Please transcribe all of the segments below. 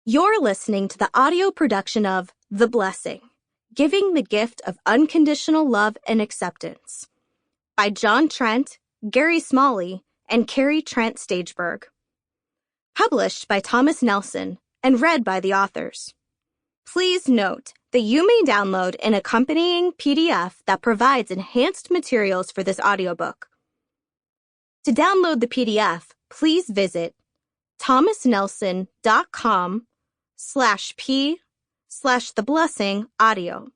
You're listening to the audio production of The Blessing, Giving the Gift of Unconditional Love and Acceptance by John Trent, Gary Smalley, and Kari Trent Stageberg. Published by Thomas Nelson and read by the authors. Please note that you may download an accompanying PDF that provides enhanced materials for this audiobook. To download the PDF, please visit thomasnelson.com/p/theblessingaudio.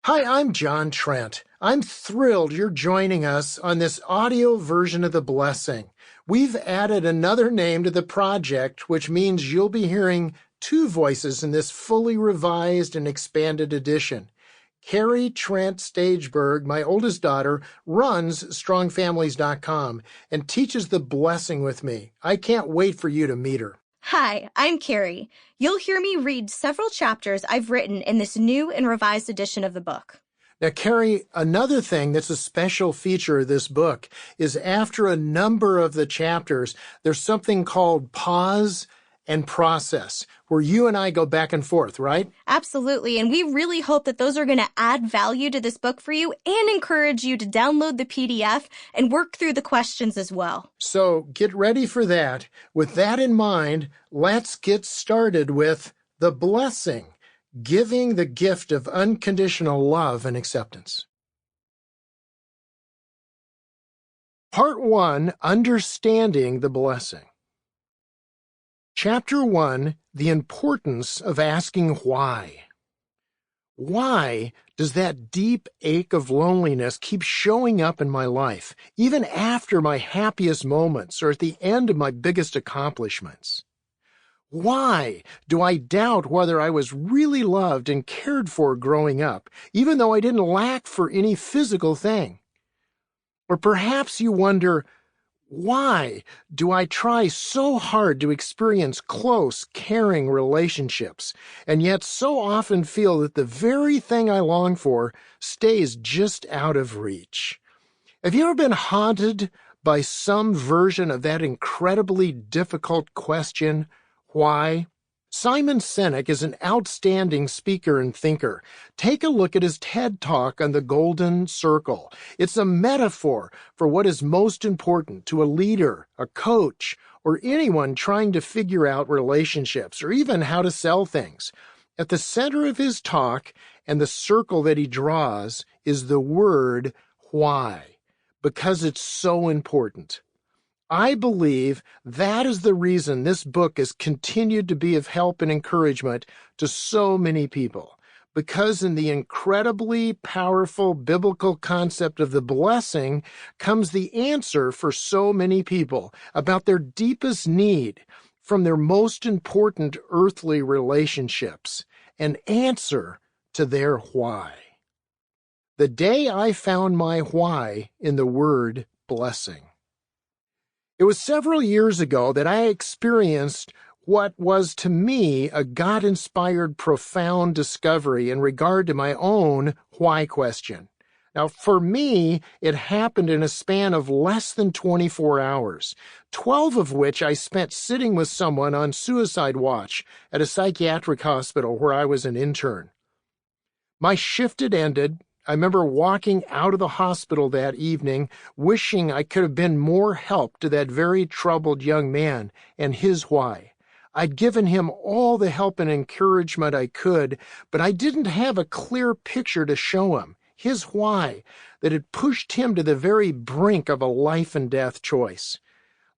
Hi, I'm John Trent. I'm thrilled you're joining us on this audio version of The Blessing. We've added another name to the project, which means you'll be hearing two voices in this fully revised and expanded edition. Kari Trent Stageberg, my oldest daughter, runs strongfamilies.com and teaches The Blessing with me. I can't wait for you to meet her. Hi, I'm Kari. You'll hear me read several chapters I've written in this new and revised edition of the book. Now, Kari, another thing that's a special feature of this book is after a number of the chapters, there's something called pause and process, where you and I go back and forth, right? Absolutely, and we really hope that those are going to add value to this book for you and encourage you to download the PDF and work through the questions as well. So get ready for that. With that in mind, let's get started with The Blessing, Giving the Gift of Unconditional Love and Acceptance. Part 1, Understanding the Blessing. Chapter 1, The Importance of Asking Why. Why does that deep ache of loneliness keep showing up in my life, even after my happiest moments or at the end of my biggest accomplishments? Why do I doubt whether I was really loved and cared for growing up, even though I didn't lack for any physical thing? Or perhaps you wonder, why do I try so hard to experience close, caring relationships, and yet so often feel that the very thing I long for stays just out of reach? Have you ever been haunted by some version of that incredibly difficult question, why? Simon Sinek is an outstanding speaker and thinker. Take a look at his TED Talk on the Golden Circle. It's a metaphor for what is most important to a leader, a coach, or anyone trying to figure out relationships or even how to sell things. At the center of his talk and the circle that he draws is the word why, because it's so important. I believe that is the reason this book has continued to be of help and encouragement to so many people, because in the incredibly powerful biblical concept of the blessing comes the answer for so many people about their deepest need from their most important earthly relationships, an answer to their why. The day I found my why in the word blessing. It was several years ago that I experienced what was to me a God-inspired profound discovery in regard to my own why question. Now, for me, it happened in a span of less than 24 hours, 12 of which I spent sitting with someone on suicide watch at a psychiatric hospital where I was an intern. My shift had ended. I remember walking out of the hospital that evening, wishing I could have been more help to that very troubled young man and his why. I'd given him all the help and encouragement I could, but I didn't have a clear picture to show him, his why, that had pushed him to the very brink of a life and death choice.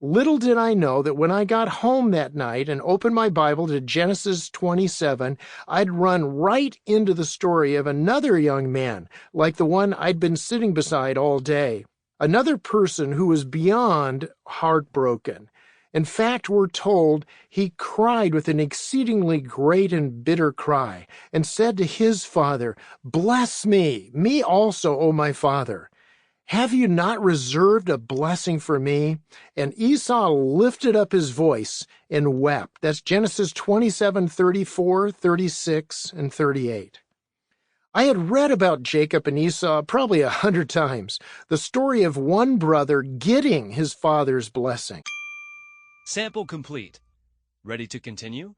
Little did I know that when I got home that night and opened my Bible to Genesis 27, I'd run right into the story of another young man, like the one I'd been sitting beside all day. Another person who was beyond heartbroken. In fact, we're told he cried with an exceedingly great and bitter cry, and said to his father, "Bless me also, O my father. Have you not reserved a blessing for me?" And Esau lifted up his voice and wept. That's Genesis 27:34, 36, and 38. I had read about Jacob and Esau probably 100 times, the story of one brother getting his father's blessing. Sample complete. Ready to continue?